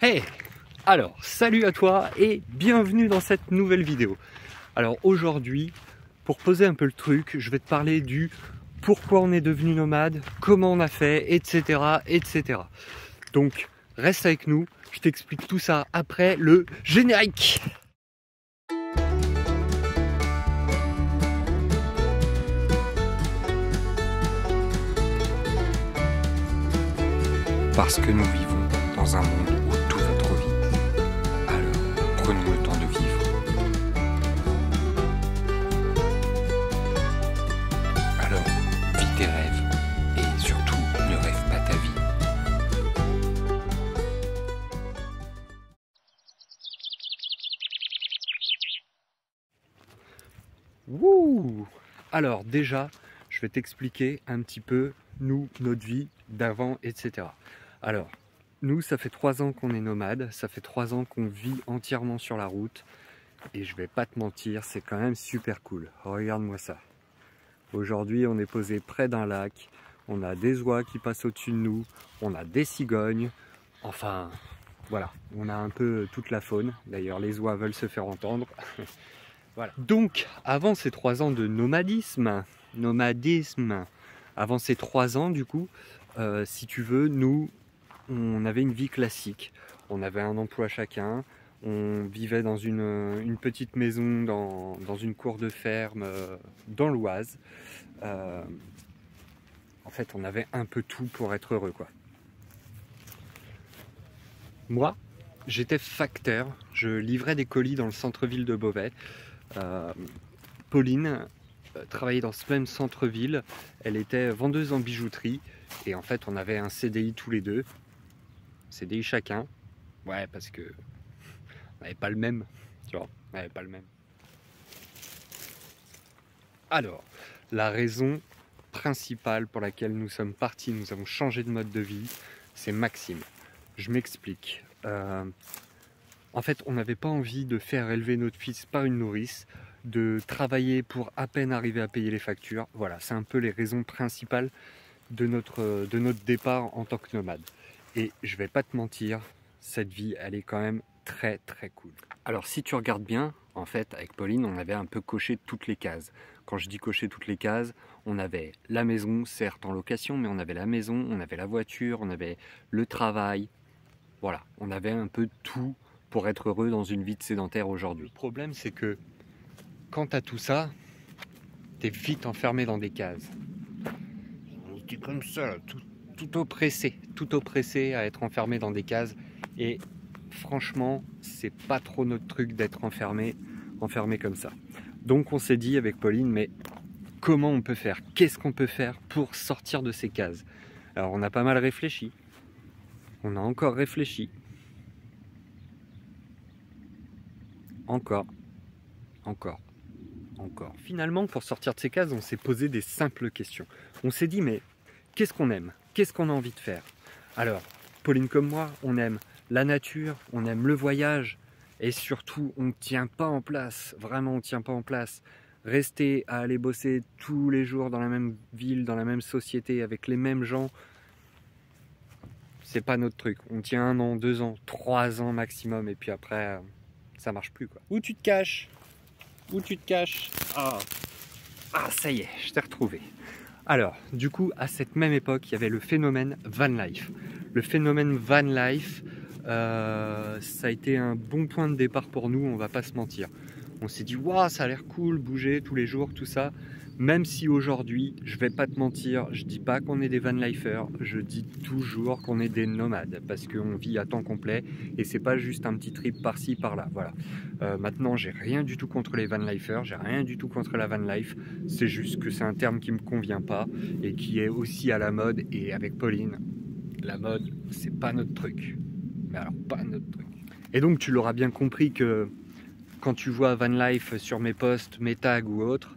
Hey! Alors, salut à toi et bienvenue dans cette nouvelle vidéo. Alors aujourd'hui, pour poser un peu le truc, je vais te parler du pourquoi on est devenu nomade, comment on a fait, etc. etc. Donc, reste avec nous, je t'explique tout ça après le générique. Parce que nous vivons dans un monde où tout va trop vite. Alors, prenons le temps de vivre. Alors, vis tes rêves et surtout ne rêve pas ta vie. Wouh! Alors déjà, je vais t'expliquer un petit peu nous, notre vie d'avant, etc. Alors, nous, ça fait 3 ans qu'on est nomade, ça fait 3 ans qu'on vit entièrement sur la route. Et je vais pas te mentir, c'est quand même super cool. Regarde-moi ça. Aujourd'hui, on est posé près d'un lac, on a des oies qui passent au-dessus de nous, on a des cigognes, enfin, voilà, on a un peu toute la faune. D'ailleurs, les oies veulent se faire entendre. Voilà. Donc, avant ces 3 ans de nomadisme, avant ces 3 ans, du coup, si tu veux, nous, on avait une vie classique. On avait un emploi chacun, on vivait dans une petite maison dans une cour de ferme dans l'Oise. En fait, on avait un peu tout pour être heureux, quoi. Moi, j'étais facteur, je livrais des colis dans le centre-ville de Beauvais. Pauline travaillait dans ce même centre-ville, elle était vendeuse en bijouterie et en fait on avait un CDI tous les deux, CDI chacun, ouais parce que on n'avait pas le même, tu vois, on n'avait pas le même. Alors, la raison principale pour laquelle nous sommes partis, nous avons changé de mode de vie, c'est Maxime. Je m'explique. En fait, on n'avait pas envie de faire élever notre fils par une nourrice, de travailler pour à peine arriver à payer les factures. Voilà, c'est un peu les raisons principales de notre départ en tant que nomade. Et je vais pas te mentir, cette vie, elle est quand même très très cool. Alors si tu regardes bien, en fait, avec Pauline, on avait un peu coché toutes les cases. Quand je dis cocher toutes les cases, on avait la maison, certes en location, mais on avait la maison, on avait la voiture, on avait le travail. Voilà, on avait un peu tout pour être heureux dans une vie de sédentaire aujourd'hui. Le problème, c'est que quand tu as tout ça, tu es vite enfermé dans des cases. Tu es comme ça, tout oppressé à être enfermé dans des cases. Et franchement, c'est pas trop notre truc d'être enfermé comme ça. Donc on s'est dit avec Pauline, mais comment on peut faire? Qu'est-ce qu'on peut faire pour sortir de ces cases? Alors on a pas mal réfléchi. On a encore réfléchi. Encore. Finalement, pour sortir de ces cases, on s'est posé des simples questions. On s'est dit, mais qu'est-ce qu'on aime? Qu'est-ce qu'on a envie de faire? Alors, Pauline comme moi, on aime la nature, on aime le voyage, et surtout, on ne tient pas en place. Vraiment, on ne tient pas en place. Rester à aller bosser tous les jours dans la même ville, dans la même société, avec les mêmes gens, c'est pas notre truc. On tient 1 an, 2 ans, 3 ans maximum, et puis après, ça marche plus, quoi. Où tu te caches? Où tu te caches? Ah, ça y est, je t'ai retrouvé. Alors, du coup, à cette même époque, il y avait le phénomène van life. Le phénomène van life, ça a été un bon point de départ pour nous, on va pas se mentir. On s'est dit, waouh, ça a l'air cool, bouger tous les jours, tout ça. Même si aujourd'hui, je vais pas te mentir, je dis pas qu'on est des vanlifers, je dis toujours qu'on est des nomades parce qu'on vit à temps complet et c'est pas juste un petit trip par-ci par-là. Voilà. Maintenant, j'ai rien du tout contre les vanlifers, j'ai rien du tout contre la van life. C'est juste que c'est un terme qui me convient pas et qui est aussi à la mode. Et avec Pauline, la mode, c'est pas notre truc. Mais alors, pas notre truc. Et donc, tu l'auras bien compris que quand tu vois van life sur mes posts, mes tags ou autres,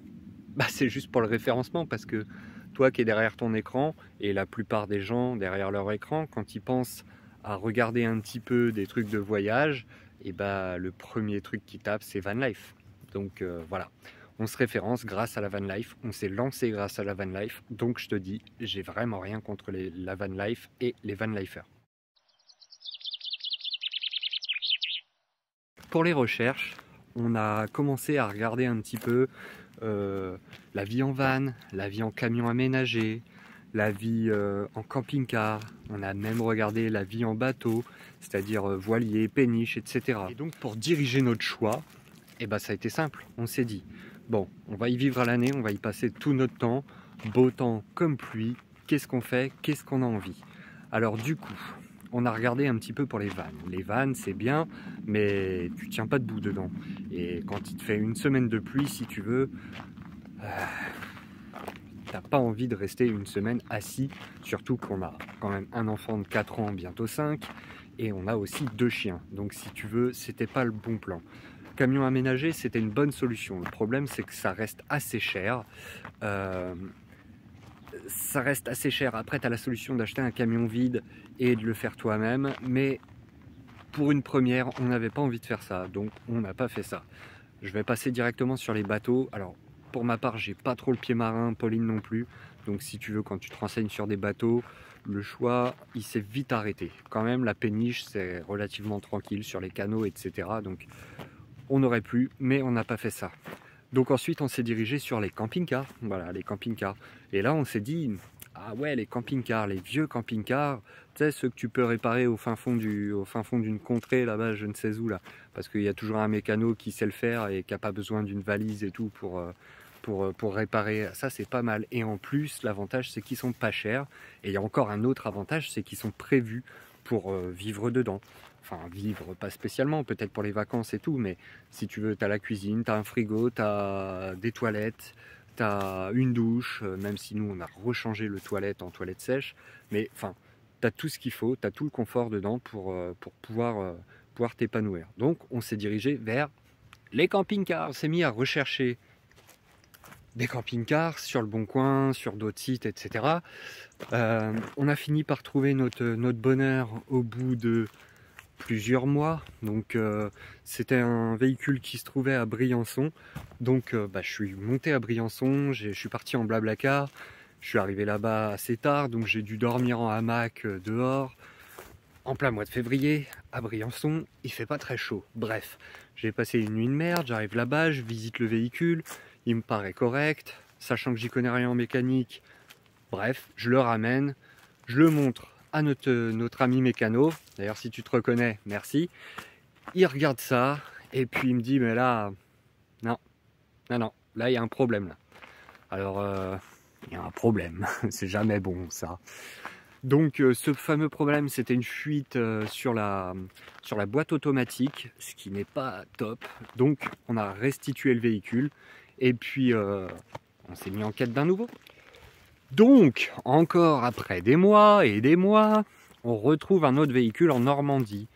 bah c'est juste pour le référencement parce que toi qui es derrière ton écran et la plupart des gens derrière leur écran, quand ils pensent à regarder un petit peu des trucs de voyage, et bah le premier truc qu'ils tapent c'est van life. Donc voilà, on se référence grâce à la van life, on s'est lancé grâce à la van life, donc je te dis, j'ai vraiment rien contre la van life et les van lifers. pour les recherches, on a commencé à regarder un petit peu la vie en van, la vie en camion aménagé, la vie en camping-car. On a même regardé la vie en bateau, c'est-à-dire voilier, péniche, etc. Et donc pour diriger notre choix, eh ben, ça a été simple. On s'est dit, bon, on va y vivre à l'année, on va y passer tout notre temps, beau temps comme pluie. Qu'est-ce qu'on fait? Qu'est-ce qu'on a envie? Alors du coup, on a regardé un petit peu pour les vannes. Les vannes, c'est bien, mais tu tiens pas debout dedans. Et quand il te fait une semaine de pluie, si tu veux, t'as pas envie de rester une semaine assis, surtout qu'on a quand même un enfant de 4 ans, bientôt 5, et on a aussi 2 chiens. Donc si tu veux, c'était pas le bon plan. Camion aménagé, c'était une bonne solution. Le problème, c'est que ça reste assez cher. Après, tu as la solution d'acheter un camion vide et de le faire toi-même. Mais pour une première, on n'avait pas envie de faire ça. Donc, on n'a pas fait ça. Je vais passer directement sur les bateaux. Alors, pour ma part, j'ai pas trop le pied marin, Pauline non plus. Donc, si tu veux, quand tu te renseignes sur des bateaux, le choix, il s'est vite arrêté. Quand même, la péniche, c'est relativement tranquille sur les canaux, etc. Donc, on aurait pu, mais on n'a pas fait ça. Donc ensuite, on s'est dirigé sur les camping-cars. Voilà, les camping-cars. Et là, on s'est dit, ah ouais, les camping-cars, les vieux camping-cars, tu sais, ceux que tu peux réparer au fin fond d'une contrée, là-bas, je ne sais où, là. Parce qu'il y a toujours un mécano qui sait le faire et qui n'a pas besoin d'une valise et tout pour réparer. Ça, c'est pas mal. Et en plus, l'avantage, c'est qu'ils sont pas chers. Et il y a encore un autre avantage, c'est qu'ils sont prévus pour vivre dedans. Enfin, vivre, pas spécialement, peut-être pour les vacances et tout, mais si tu veux, tu as la cuisine, tu as un frigo, tu as des toilettes, tu as une douche, même si nous, on a rechangé le toilette en toilette sèche, mais enfin, tu as tout ce qu'il faut, tu as tout le confort dedans pour pouvoir t'épanouir. Donc, on s'est dirigé vers les camping-cars. On s'est mis à rechercher des camping-cars sur le Bon Coin, sur d'autres sites, etc. On a fini par trouver notre bonheur au bout de plusieurs mois. Donc c'était un véhicule qui se trouvait à Briançon. Donc je suis monté à Briançon, je suis parti en Blablacar. Je suis arrivé là-bas assez tard, donc j'ai dû dormir en hamac dehors. En plein mois de février, à Briançon, il fait pas très chaud. Bref, j'ai passé une nuit de merde, j'arrive là-bas, je visite le véhicule, il me paraît correct, sachant que j'y connais rien en mécanique. Bref, je le ramène, je le montre à notre ami mécano. D'ailleurs, si tu te reconnais, merci. Il regarde ça, et puis il me dit, mais là, non, là, il y a un problème, là. Alors, il y a un problème, c'est jamais bon, ça. Donc, ce fameux problème, c'était une fuite sur la boîte automatique, ce qui n'est pas top. Donc, on a restitué le véhicule, et puis, on s'est mis en quête d'un nouveau. Donc, encore après des mois et des mois, on retrouve un autre véhicule en Normandie.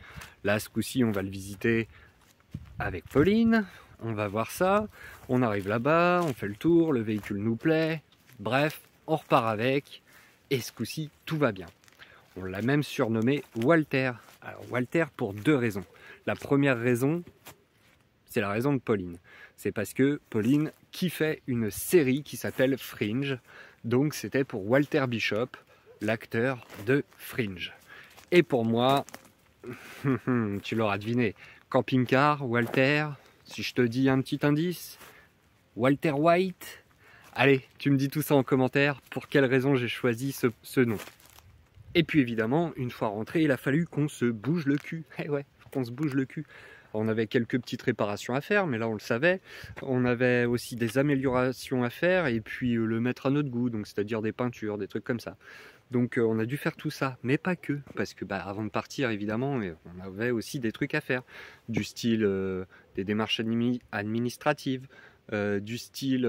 Là, ce coup-ci, on va le visiter avec Pauline. On va voir ça. On arrive là-bas, on fait le tour, le véhicule nous plaît. Bref, on repart avec. Et ce coup-ci, tout va bien. On l'a même surnommé Walter. Alors, Walter pour 2 raisons. La première raison, c'est la raison de Pauline. C'est parce que Pauline kiffait une série qui s'appelle Fringe. Donc c'était pour Walter Bishop, l'acteur de Fringe. Et pour moi, tu l'auras deviné, camping-car, Walter, si je te dis un petit indice, Walter White. Allez, tu me dis tout ça en commentaire, pour quelle raison j'ai choisi ce nom. Et puis évidemment, une fois rentré, il a fallu qu'on se bouge le cul. Eh ouais, faut qu'on se bouge le cul. On avait quelques petites réparations à faire, mais là on le savait. On avait aussi des améliorations à faire et puis le mettre à notre goût, donc c'est-à-dire des peintures, des trucs comme ça. Donc on a dû faire tout ça, mais pas que, parce que avant de partir évidemment, on avait aussi des trucs à faire, du style des démarches administratives, du style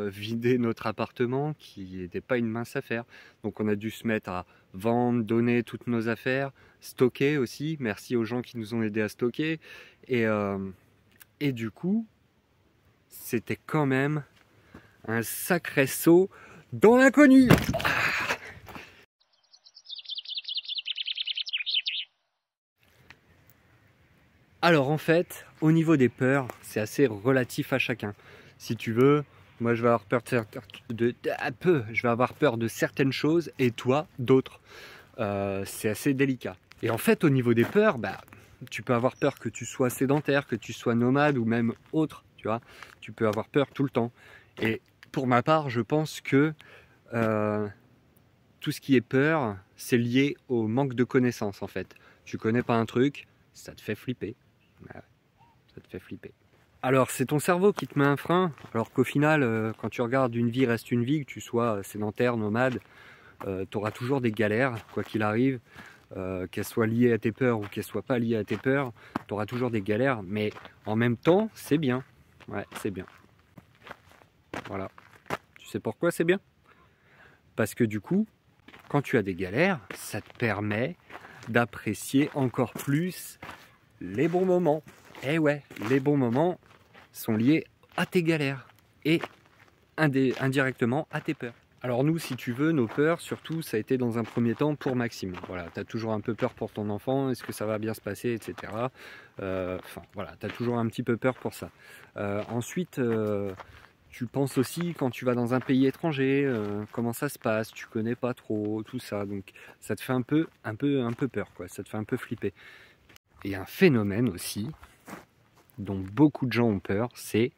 vider notre appartement qui n'était pas une mince affaire. Donc on a dû se mettre à vendre, donner toutes nos affaires, stocker aussi, merci aux gens qui nous ont aidés à stocker. Et du coup, c'était quand même un sacré saut dans l'inconnu. Alors en fait, au niveau des peurs, c'est assez relatif à chacun. Si tu veux, moi je vais avoir peur de certaines choses et toi d'autres. C'est assez délicat. Et en fait, au niveau des peurs, tu peux avoir peur que tu sois sédentaire, que tu sois nomade ou même autre, tu vois. Tu peux avoir peur tout le temps. Et pour ma part, je pense que tout ce qui est peur, c'est lié au manque de connaissances en fait. Tu connais pas un truc, ça te fait flipper. Ouais, ça te fait flipper. Alors c'est ton cerveau qui te met un frein, alors qu'au final, quand tu regardes une vie reste une vie, que tu sois sédentaire, nomade, tu auras toujours des galères, quoi qu'il arrive, qu'elles soient liées à tes peurs ou qu'elles soient pas liées à tes peurs, tu auras toujours des galères, mais en même temps, c'est bien. Ouais, c'est bien. Voilà. Tu sais pourquoi c'est bien? Parce que du coup, quand tu as des galères, ça te permet d'apprécier encore plus les bons moments. Et ouais, les bons moments sont liés à tes galères et indirectement à tes peurs. Alors nous, si tu veux, nos peurs, surtout, ça a été dans un premier temps pour Maxime. Voilà, tu as toujours un peu peur pour ton enfant, est-ce que ça va bien se passer, etc. Enfin, voilà, tu as toujours un petit peu peur pour ça. Ensuite, tu penses aussi quand tu vas dans un pays étranger, comment ça se passe, tu connais pas trop, tout ça. Donc ça te fait un peu peur, quoi. Ça te fait un peu flipper. Et un phénomène aussi, dont beaucoup de gens ont peur, c'est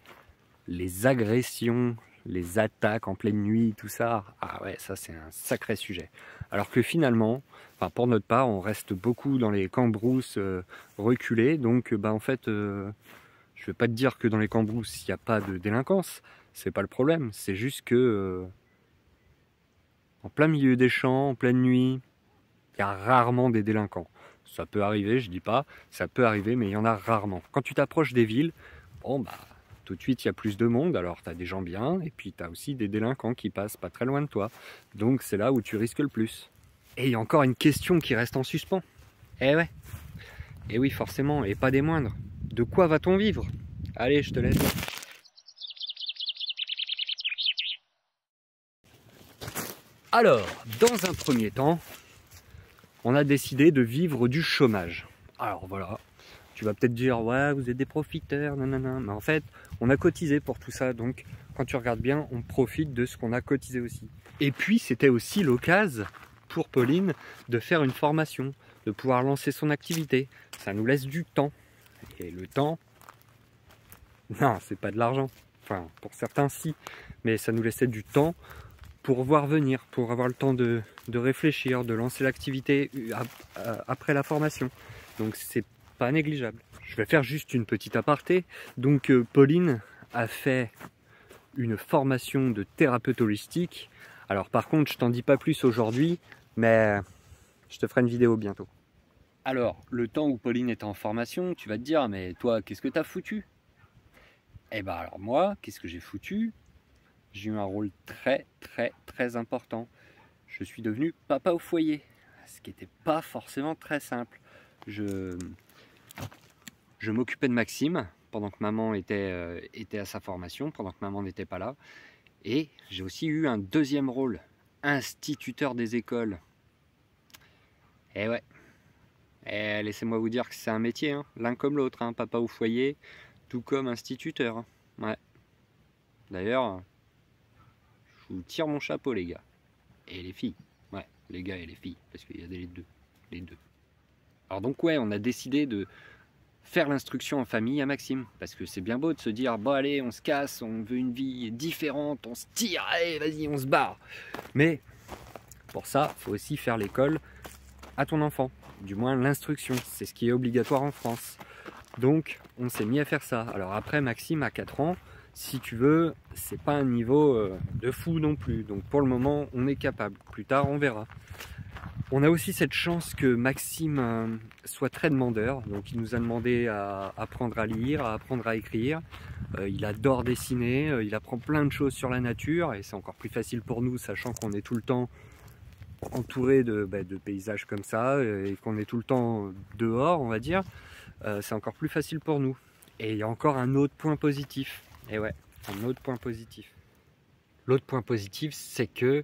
les agressions, les attaques en pleine nuit, tout ça. Ah ouais, ça c'est un sacré sujet. Alors que finalement, enfin pour notre part, on reste beaucoup dans les cambrousses reculés. Donc en fait, je vais pas te dire que dans les cambrousses, il n'y a pas de délinquance. C'est pas le problème. C'est juste que en plein milieu des champs, en pleine nuit, il y a rarement des délinquants. Ça peut arriver, je dis pas, ça peut arriver, mais il y en a rarement. Quand tu t'approches des villes, bon tout de suite il y a plus de monde, alors tu as des gens bien, et puis tu as aussi des délinquants qui passent pas très loin de toi. Donc c'est là où tu risques le plus. Et il y a encore une question qui reste en suspens. Eh ouais, et oui forcément, et pas des moindres. De quoi va-t-on vivre? Allez, je te laisse. Alors, dans un premier temps, on a décidé de vivre du chômage. Alors voilà, tu vas peut-être dire, ouais, vous êtes des profiteurs, nanana. Mais en fait, on a cotisé pour tout ça. Donc, quand tu regardes bien, on profite de ce qu'on a cotisé aussi. Et puis, c'était aussi l'occasion pour Pauline de faire une formation, de pouvoir lancer son activité. Ça nous laisse du temps. Et le temps, non, c'est pas de l'argent. Enfin, pour certains, si. Mais ça nous laissait du temps pour voir venir, pour avoir le temps de réfléchir, de lancer l'activité après la formation. Donc c'est pas négligeable. Je vais faire juste une petite aparté. Donc Pauline a fait une formation de thérapeute holistique. Alors par contre, je t'en dis pas plus aujourd'hui, mais je te ferai une vidéo bientôt. Alors, le temps où Pauline était en formation, tu vas te dire, mais toi, qu'est-ce que t'as foutu? Eh ben alors moi, qu'est-ce que j'ai foutu? J'ai eu un rôle très important. Je suis devenu papa au foyer, ce qui n'était pas forcément très simple. Je m'occupais de Maxime pendant que maman était à sa formation, pendant que maman n'était pas là. Et j'ai aussi eu un deuxième rôle, instituteur des écoles. Et ouais, et laissez-moi vous dire que c'est un métier, hein, l'un comme l'autre, hein, papa au foyer, tout comme instituteur. Hein. Ouais. D'ailleurs, je vous tire mon chapeau les gars. Et les filles. Ouais, les gars et les filles, parce qu'il y a les deux. Les deux. Alors donc ouais, on a décidé de faire l'instruction en famille à Maxime, parce que c'est bien beau de se dire, bon allez, on se casse, on veut une vie différente, on se tire, allez, vas-y, on se barre. Mais pour ça, il faut aussi faire l'école à ton enfant, du moins l'instruction, c'est ce qui est obligatoire en France. Donc on s'est mis à faire ça. Alors après, Maxime a 4 ans, si tu veux, c'est pas un niveau de fou non plus. Donc pour le moment, on est capable. Plus tard, on verra. On a aussi cette chance que Maxime soit très demandeur. Donc il nous a demandé à apprendre à lire, à apprendre à écrire. Il adore dessiner, il apprend plein de choses sur la nature. Et c'est encore plus facile pour nous, sachant qu'on est tout le temps entouré de paysages comme ça et qu'on est tout le temps dehors, on va dire. C'est encore plus facile pour nous. Et il y a encore un autre point positif. Et ouais, un autre point positif. L'autre point positif, c'est que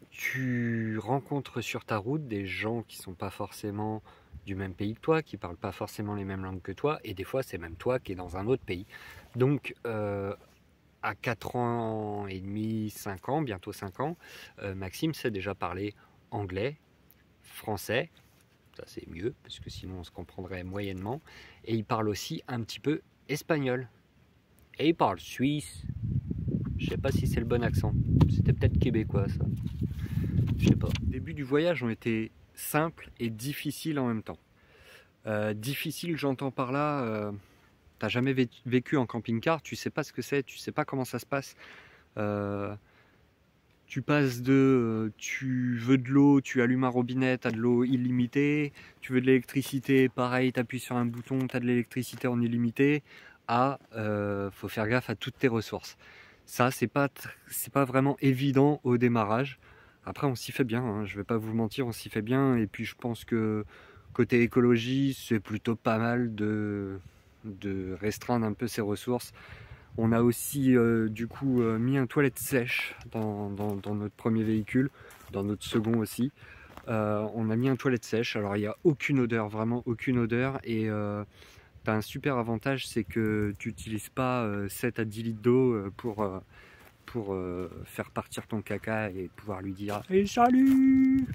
tu rencontres sur ta route des gens qui sont pas forcément du même pays que toi, qui parlent pas forcément les mêmes langues que toi, et des fois c'est même toi qui es dans un autre pays. Donc à 4 ans et demi, 5 ans, bientôt 5 ans, Maxime sait déjà parler anglais, français, ça c'est mieux, parce que sinon on se comprendrait moyennement. Et il parle aussi un petit peu espagnol. Et il parle suisse. Je sais pas si c'est le bon accent. C'était peut-être québécois ça. Je sais pas. Les débuts du voyage ont été simples et difficiles en même temps. Difficile, j'entends par là, t'as jamais vécu en camping-car, tu sais pas ce que c'est, tu sais pas comment ça se passe. Tu passes de tu veux de l'eau, tu allumes un robinet, tu as de l'eau illimitée, tu veux de l'électricité, pareil, tu appuies sur un bouton, tu as de l'électricité en illimité, à faut faire gaffe à toutes tes ressources. Ça, c'est pas vraiment évident au démarrage. Après, on s'y fait bien, hein, je vais pas vous mentir, on s'y fait bien. Et puis, je pense que côté écologie, c'est plutôt pas mal de restreindre un peu ses ressources. On a aussi du coup mis un toilette sèche dans notre premier véhicule, dans notre second aussi. On a mis un toilette sèche, alors il n'y a aucune odeur, vraiment aucune odeur. Et tu as un super avantage, c'est que tu n'utilises pas 7 à 10 litres d'eau pour faire partir ton caca et pouvoir lui dire « Hey, salut !»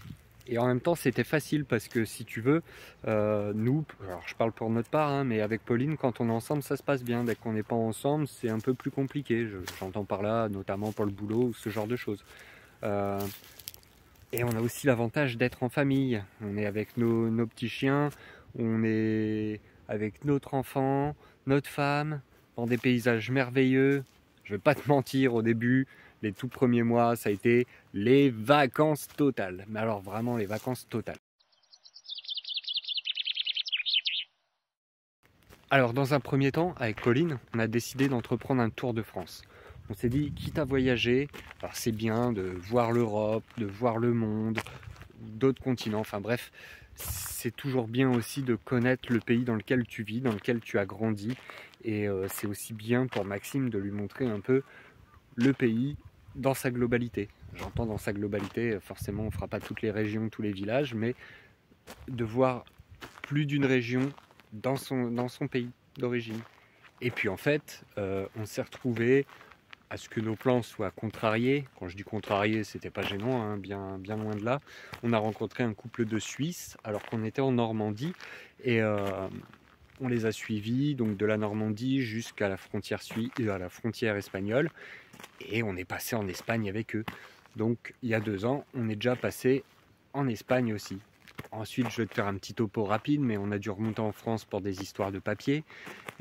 Et en même temps, c'était facile parce que si tu veux, nous, alors je parle pour notre part, hein, mais avec Pauline, quand on est ensemble, ça se passe bien. Dès qu'on n'est pas ensemble, c'est un peu plus compliqué. J'entends par là, notamment pour le boulot ou ce genre de choses. Et on a aussi l'avantage d'être en famille. On est avec nos petits chiens, on est avec notre enfant, notre femme, dans des paysages merveilleux. Je vais pas te mentir, au début, les tout premiers mois, ça a été les vacances totales. Mais alors vraiment les vacances totales. Alors dans un premier temps, avec Pauline, on a décidé d'entreprendre un tour de France. On s'est dit, quitte à voyager, alors c'est bien de voir l'Europe, de voir le monde, d'autres continents, enfin bref, c'est toujours bien aussi de connaître le pays dans lequel tu vis, dans lequel tu as grandi. Et c'est aussi bien pour Maxime de lui montrer un peu le pays dans sa globalité. J'entends dans sa globalité, forcément on ne fera pas toutes les régions, tous les villages, mais de voir plus d'une région dans son pays d'origine. Et puis en fait, on s'est retrouvé à ce que nos plans soient contrariés. Quand je dis contrariés, c'était pas gênant, hein, bien loin de là. On a rencontré un couple de Suisses alors qu'on était en Normandie et on les a suivis donc de la Normandie jusqu'à la frontière espagnole et on est passé en Espagne avec eux. Donc il y a 2 ans, on est déjà passé en Espagne aussi. Ensuite, je vais te faire un petit topo rapide, mais on a dû remonter en France pour des histoires de papier.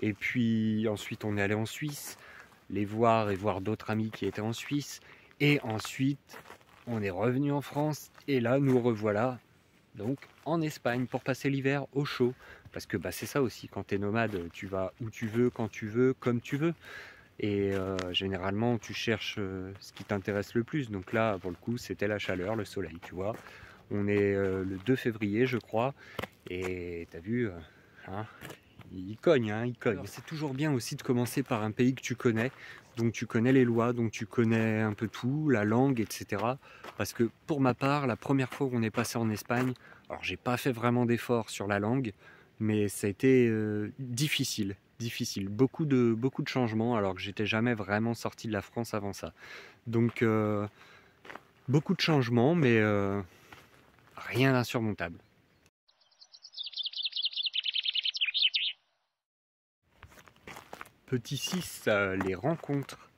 Et puis ensuite, on est allé en Suisse, les voir et voir d'autres amis qui étaient en Suisse. Et ensuite, on est revenu en France. Et là, nous revoilà donc en Espagne pour passer l'hiver au chaud. Parce que c'est ça aussi, quand tu es nomade, tu vas où tu veux, quand tu veux, comme tu veux. Et généralement, tu cherches ce qui t'intéresse le plus. Donc là, pour le coup, c'était la chaleur, le soleil, tu vois. On est le 2 février, je crois. Et t'as vu, hein, il cogne, hein, il cogne. C'est toujours bien aussi de commencer par un pays que tu connais. Donc tu connais les lois, donc tu connais un peu tout, la langue, etc. Parce que pour ma part, la première fois où on est passé en Espagne, alors j'ai pas fait vraiment d'efforts sur la langue, mais ça a été difficile. Beaucoup de changements alors que j'étais jamais vraiment sorti de la France avant ça. Donc beaucoup de changements, mais rien d'insurmontable. Petit 6, les rencontres.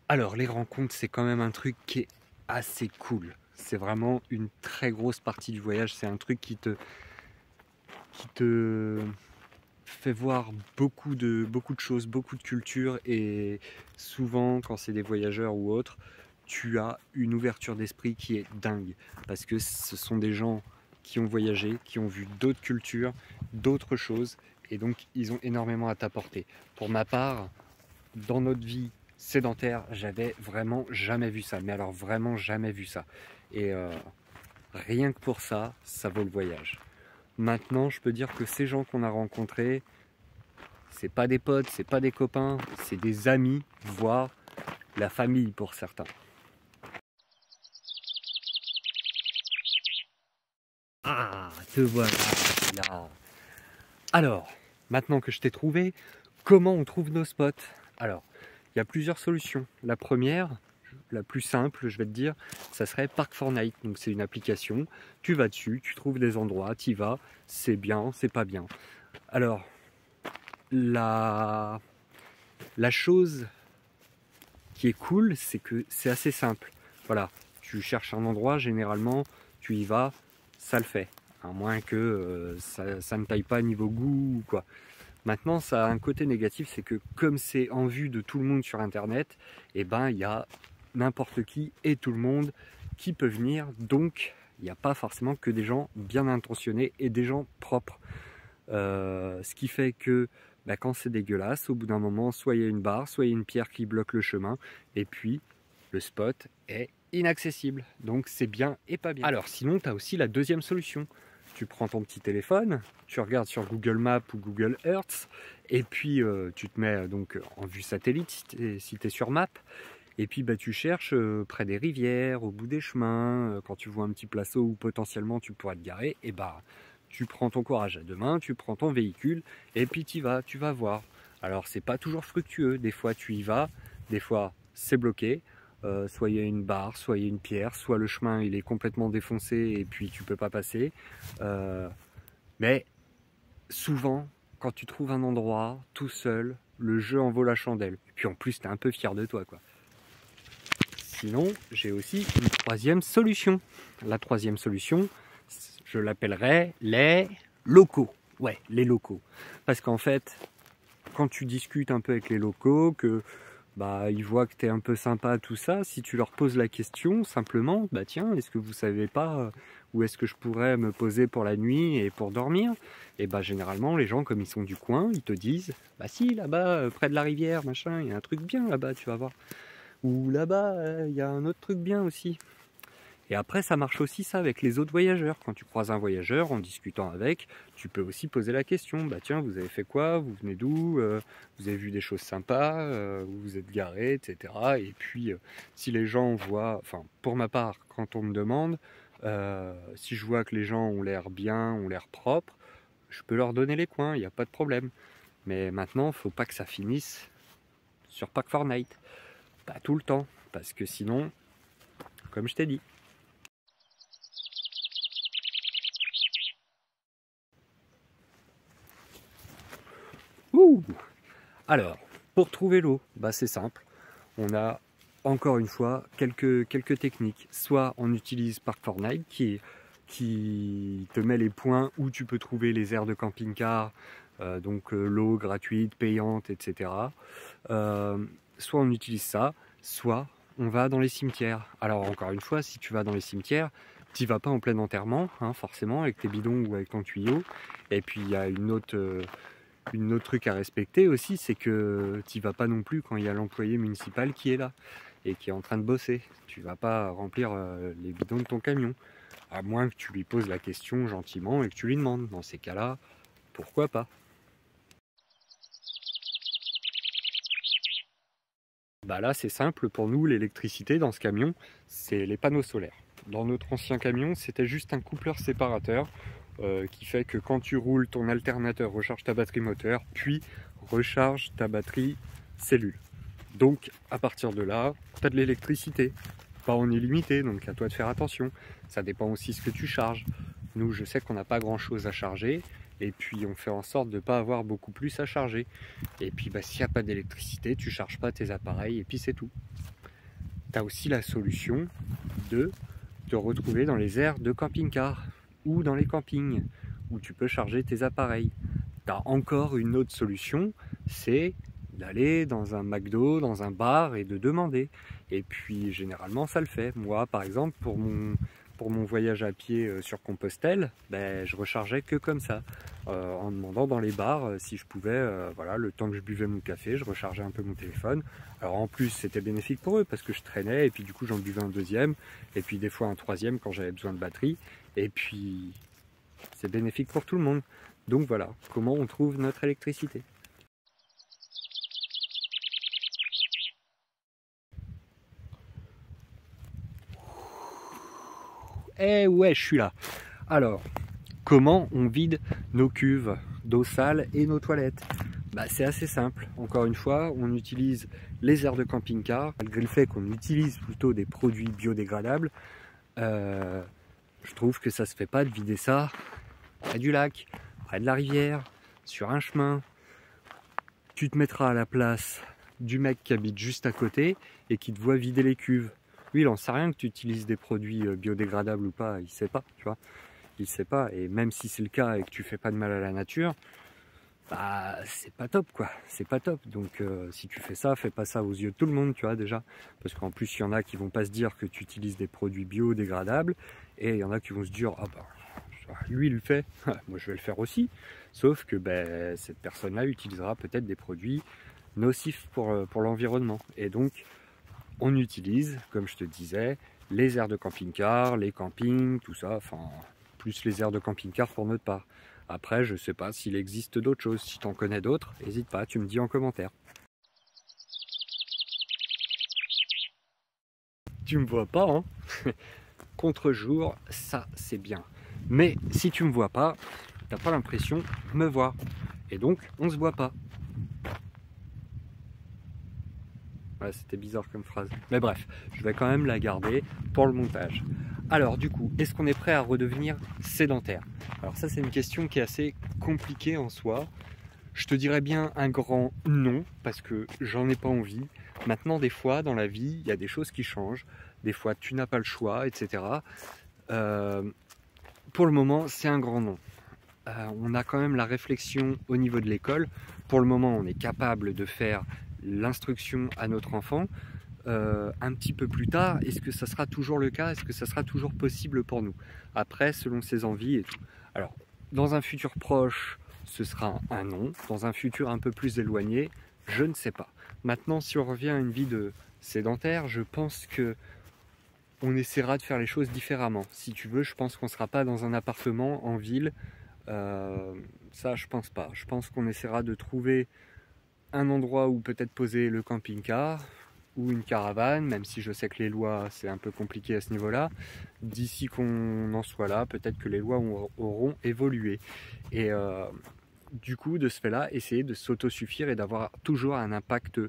Alors les rencontres, c'est quand même un truc qui est assez cool. C'est vraiment une très grosse partie du voyage. C'est un truc qui te fait voir beaucoup de choses, beaucoup de cultures. Et souvent, quand c'est des voyageurs ou autres, tu as une ouverture d'esprit qui est dingue. Parce que ce sont des gens qui ont voyagé, qui ont vu d'autres cultures, d'autres choses. Et donc, ils ont énormément à t'apporter. Pour ma part, dans notre vie sédentaire, j'avais vraiment jamais vu ça. Mais alors, vraiment jamais vu ça. Et rien que pour ça, ça vaut le voyage. Maintenant, je peux dire que ces gens qu'on a rencontrés, c'est pas des potes, c'est pas des copains, c'est des amis, voire la famille pour certains. Ah, te voilà là. Alors, maintenant que je t'ai trouvé, comment on trouve nos spots? Alors, il y a plusieurs solutions. La première, la plus simple, je vais te dire, ça serait Park4Night. Donc c'est une application, tu vas dessus, tu trouves des endroits, tu y vas, c'est bien, c'est pas bien. Alors, la chose qui est cool, c'est que c'est assez simple. Voilà, tu cherches un endroit, généralement, tu y vas, ça le fait. À moins que ça ne taille pas niveau goût ou quoi. Maintenant, ça a un côté négatif, c'est que comme c'est en vue de tout le monde sur Internet, et ben il y a n'importe qui et tout le monde qui peut venir. Donc, il n'y a pas forcément que des gens bien intentionnés et des gens propres. Ce qui fait que quand c'est dégueulasse, au bout d'un moment, soit il y a une barre, soit il y a une pierre qui bloque le chemin, et puis le spot est inaccessible. Donc c'est bien et pas bien. Alors sinon, tu as aussi la deuxième solution. Tu prends ton petit téléphone, tu regardes sur Google Maps ou Google Earth, et puis tu te mets donc en vue satellite si tu es sur Map, et puis tu cherches près des rivières, au bout des chemins, quand tu vois un petit placeau où potentiellement tu pourrais te garer, et tu prends ton courage à deux mains, tu prends ton véhicule, et puis tu vas voir. Alors c'est pas toujours fructueux, des fois tu y vas, des fois c'est bloqué, soit il y a une barre, soit il y a une pierre, soit le chemin il est complètement défoncé et puis tu peux pas passer. Mais souvent, quand tu trouves un endroit tout seul, le jeu en vaut la chandelle. Et puis en plus, tu es un peu fier de toi, quoi. Sinon, j'ai aussi une troisième solution. La troisième solution, je l'appellerais les locaux. Ouais, les locaux. Parce qu'en fait, quand tu discutes un peu avec les locaux, que ils voient que tu es un peu sympa, tout ça, si tu leur poses la question, simplement, tiens, est-ce que vous savez pas où est-ce que je pourrais me poser pour la nuit et pour dormir? Et généralement, les gens, comme ils sont du coin, ils te disent, si, là-bas, près de la rivière, machin, il y a un truc bien là-bas, tu vas voir. Ou là-bas, il y a un autre truc bien aussi. Et après, ça marche aussi ça avec les autres voyageurs. Quand tu croises un voyageur, en discutant avec, tu peux aussi poser la question. Tiens, vous avez fait quoi? Vous venez d'où? Vous avez vu des choses sympas? Vous vous êtes garé, etc. Et puis, si les gens voient... Enfin, pour ma part, quand on me demande, si je vois que les gens ont l'air bien, ont l'air propres, je peux leur donner les coins, il n'y a pas de problème. Mais maintenant, il ne faut pas que ça finisse sur Park4Night. Pas tout le temps, parce que sinon, comme je t'ai dit, alors, pour trouver l'eau, c'est simple. On a encore une fois quelques techniques. Soit on utilise Park4Night qui te met les points où tu peux trouver les aires de camping-car, donc l'eau gratuite, payante, etc. Soit on utilise ça, soit on va dans les cimetières. Alors encore une fois, si tu vas dans les cimetières, tu vas pas en plein enterrement, forcément, avec tes bidons ou avec ton tuyau. Et puis il y a une autre truc à respecter aussi, c'est que tu vas pas non plus quand il y a l'employé municipal qui est là et qui est en train de bosser. Tu vas pas remplir les bidons de ton camion, à moins que tu lui poses la question gentiment et que tu lui demandes. Dans ces cas-là, pourquoi pas? Là, c'est simple pour nous, l'électricité dans ce camion, c'est les panneaux solaires. Dans notre ancien camion, c'était juste un coupleur séparateur qui fait que quand tu roules, ton alternateur recharge ta batterie moteur, puis recharge ta batterie cellule. Donc, à partir de là, tu as de l'électricité. Pas en illimité, donc à toi de faire attention. Ça dépend aussi ce que tu charges. Nous, je sais qu'on n'a pas grand-chose à charger, et puis on fait en sorte de ne pas avoir beaucoup plus à charger. Et puis, s'il n'y a pas d'électricité, tu ne charges pas tes appareils, et puis c'est tout. Tu as aussi la solution de te retrouver dans les aires de camping-car ou dans les campings où tu peux charger tes appareils. Tu as encore une autre solution, c'est d'aller dans un McDo, dans un bar et de demander. Et puis généralement ça le fait. Moi par exemple pour mon voyage à pied sur Compostelle, je rechargeais que comme ça, en demandant dans les bars si je pouvais, le temps que je buvais mon café, je rechargeais un peu mon téléphone. Alors en plus c'était bénéfique pour eux parce que je traînais et puis du coup j'en buvais un deuxième et puis des fois un troisième quand j'avais besoin de batterie et puis c'est bénéfique pour tout le monde. Donc voilà comment on trouve notre électricité. Eh ouais, je suis là. Alors, comment on vide nos cuves d'eau sale et nos toilettes? C'est assez simple. Encore une fois, on utilise les aires de camping-car, malgré le fait qu'on utilise plutôt des produits biodégradables. Je trouve que ça se fait pas de vider ça près du lac, près de la rivière, sur un chemin. Tu te mettras à la place du mec qui habite juste à côté et qui te voit vider les cuves. Lui, il en sait rien que tu utilises des produits biodégradables ou pas, il sait pas, tu vois. Il sait pas, et même si c'est le cas et que tu fais pas de mal à la nature, c'est pas top quoi, c'est pas top. Donc si tu fais ça, fais pas ça aux yeux de tout le monde, tu vois déjà. Parce qu'en plus, il y en a qui vont pas se dire que tu utilises des produits biodégradables, et il y en a qui vont se dire, ah lui il le fait, moi je vais le faire aussi. Sauf que cette personne-là utilisera peut-être des produits nocifs pour l'environnement. Et donc, on utilise, comme je te disais, les aires de camping-car, les campings, tout ça, enfin, plus les aires de camping-car pour notre part. Après, je sais pas s'il existe d'autres choses. Si tu en connais d'autres, n'hésite pas, tu me dis en commentaire. Tu me vois pas, hein? Contre-jour, ça c'est bien. Mais si tu me vois pas, t'as pas l'impression de me voir. Et donc, on se voit pas. Ouais, c'était bizarre comme phrase. Mais bref, je vais quand même la garder pour le montage. Alors du coup, est-ce qu'on est prêt à redevenir sédentaire? Alors ça, c'est une question qui est assez compliquée en soi. Je te dirais bien un grand non, parce que j'en ai pas envie. Maintenant, des fois, dans la vie, il y a des choses qui changent. Des fois, tu n'as pas le choix, etc. Pour le moment, c'est un grand non. On a quand même la réflexion au niveau de l'école. Pour le moment, on est capable de faire l'instruction à notre enfant. Un petit peu plus tard, est-ce que ça sera toujours le cas? Est-ce que ça sera toujours possible pour nous? Après, selon ses envies et tout. Alors, dans un futur proche, ce sera un non. Dans un futur un peu plus éloigné, je ne sais pas. Maintenant, si on revient à une vie de sédentaire, je pense que on essaiera de faire les choses différemment. Si tu veux, je pense qu'on ne sera pas dans un appartement en ville. Ça, je pense pas. Je pense qu'on essaiera de trouver un endroit où peut-être poser le camping-car ou une caravane, même si je sais que les lois, c'est un peu compliqué à ce niveau-là. D'ici qu'on en soit là, peut-être que les lois auront évolué. Et du coup, de ce fait-là, essayer de s'autosuffire et d'avoir toujours un impact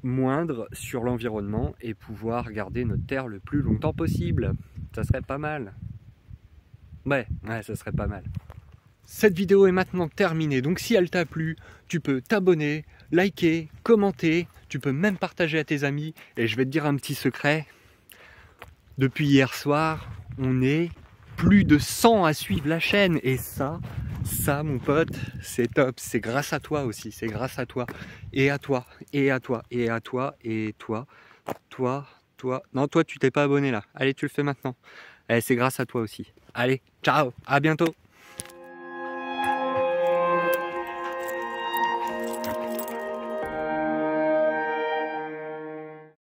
moindre sur l'environnement et pouvoir garder notre terre le plus longtemps possible. Ça serait pas mal. Ouais, ça serait pas mal. Cette vidéo est maintenant terminée, donc si elle t'a plu, tu peux t'abonner, liker, commenter, tu peux même partager à tes amis. Et je vais te dire un petit secret, depuis hier soir, on est plus de 100 à suivre la chaîne. Et ça mon pote, c'est top, c'est grâce à toi aussi, c'est grâce à toi. Et à toi, et à toi, et à toi, et toi, non toi tu t'es pas abonné là, allez tu le fais maintenant. C'est grâce à toi aussi. Allez, ciao, à bientôt.